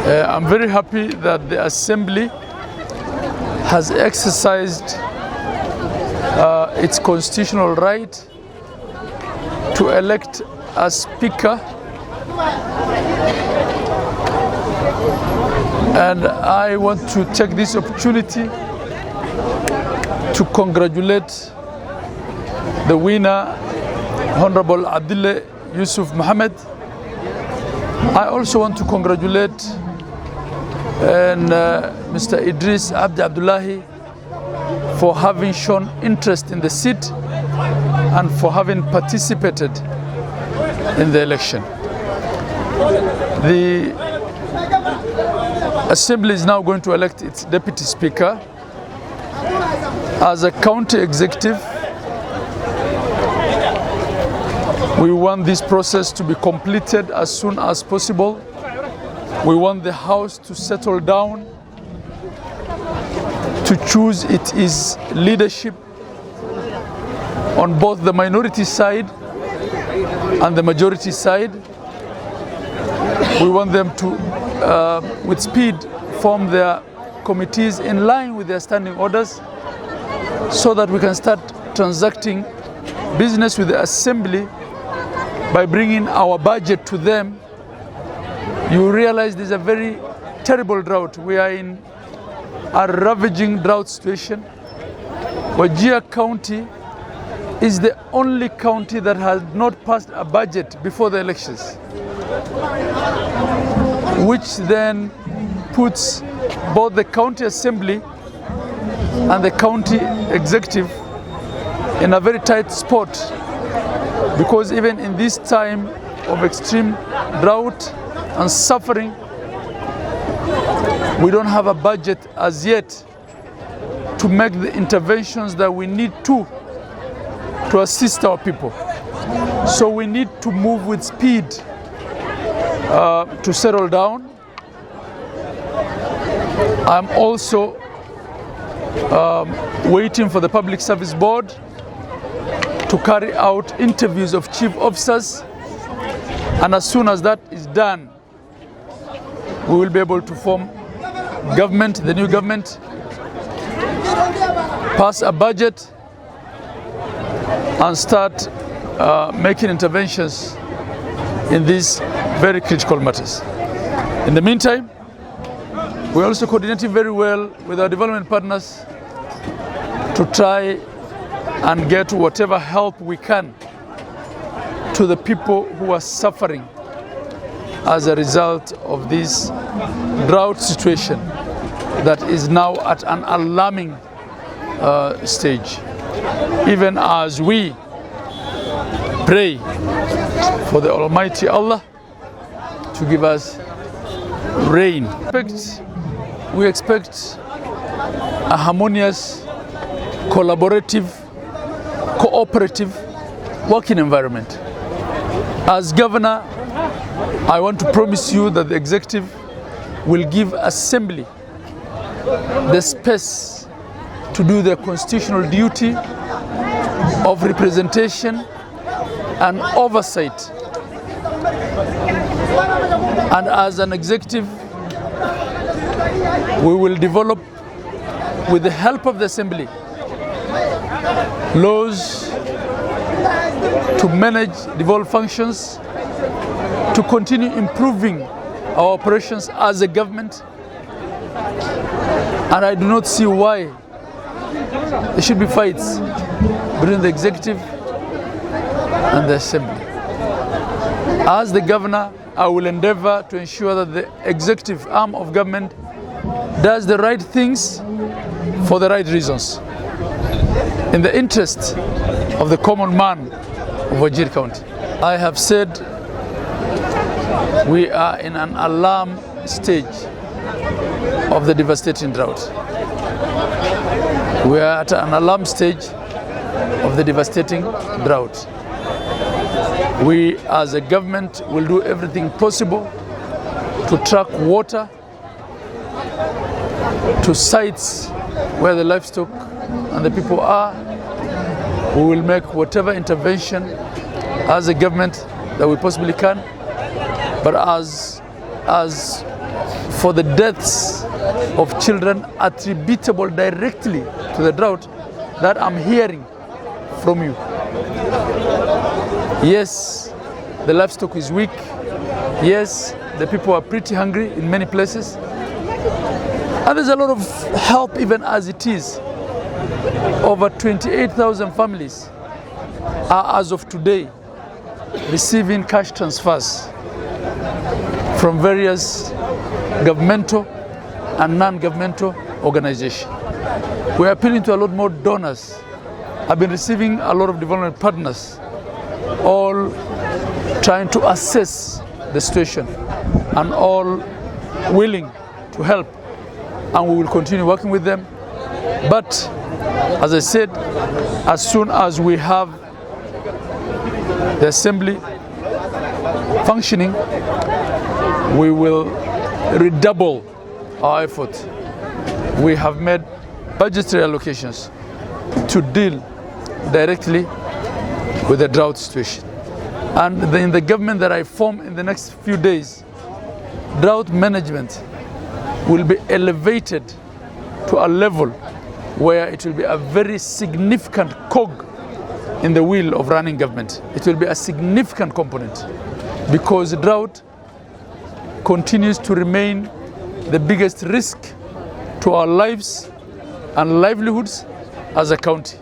I'm very happy that the Assembly has exercised its constitutional right to elect a Speaker, and I want to take this opportunity to congratulate the winner, Honorable Abdullahi Yusuf Mohammed. I also want to congratulate Mr. Idris Abdullahi for having shown interest in the seat and for having participated in the election. The Assembly is now going to elect its Deputy Speaker. As a county executive, we want this process to be completed as soon as possible. We want the House to settle down, to choose its leadership on both the minority side and the majority side. We want them to, with speed, form their committees in line with their standing orders so that we can start transacting business with the Assembly by bringing our budget to them. You realize there's a very terrible drought. We are in a ravaging drought situation. Wajir County is the only county that has not passed a budget before the elections, which then puts both the county assembly and the county executive in a very tight spot, because even in this time of extreme drought and suffering, we don't have a budget as yet to make the interventions that we need to assist our people. So we need to move with speed to settle down. I'm also waiting for the Public Service Board to carry out interviews of chief officers, and as soon as that is done, we will be able to form government, the new government, pass a budget, and start making interventions in these very critical matters. In the meantime, we're also coordinating very well with our development partners to try and get whatever help we can to the people who are suffering as a result of this drought situation that is now at an alarming stage. Even as we pray for the Almighty Allah to give us rain, we expect a harmonious, collaborative, cooperative working environment. As governor, I want to promise you that the executive will give Assembly the space to do their constitutional duty of representation and oversight. And as an executive, we will develop, with the help of the Assembly, laws to manage devolved functions, to continue improving our operations as a government. And I do not see why there should be fights between the executive and the Assembly. As the governor, I will endeavor to ensure that the executive arm of government does the right things for the right reasons, in the interest of the common man of Wajir County. I have said we are in an alarm stage of the devastating drought. We are at an alarm stage of the devastating drought. We as a government will do everything possible to track water to sites where the livestock and the people are. We will make whatever intervention as a government that we possibly can. But as as for the deaths of children attributable directly to the drought that I'm hearing from you. Yes, the livestock is weak. Yes, the people are pretty hungry in many places. And there's a lot of help even as it is. Over 28,000 families are, as of today, receiving cash transfers from various governmental and non-governmental organizations. We're appealing to a lot more donors. I've been receiving a lot of development partners, all trying to assess the situation and all willing to help. And we will continue working with them. But as I said, as soon as we have the assembly functioning, we will redouble our effort. We have made budgetary allocations to deal directly with the drought situation. And in the government that I form in the next few days, drought management will be elevated to a level where it will be a very significant cog in the wheel of running government. It will be a significant component because drought continues to remain the biggest risk to our lives and livelihoods as a county.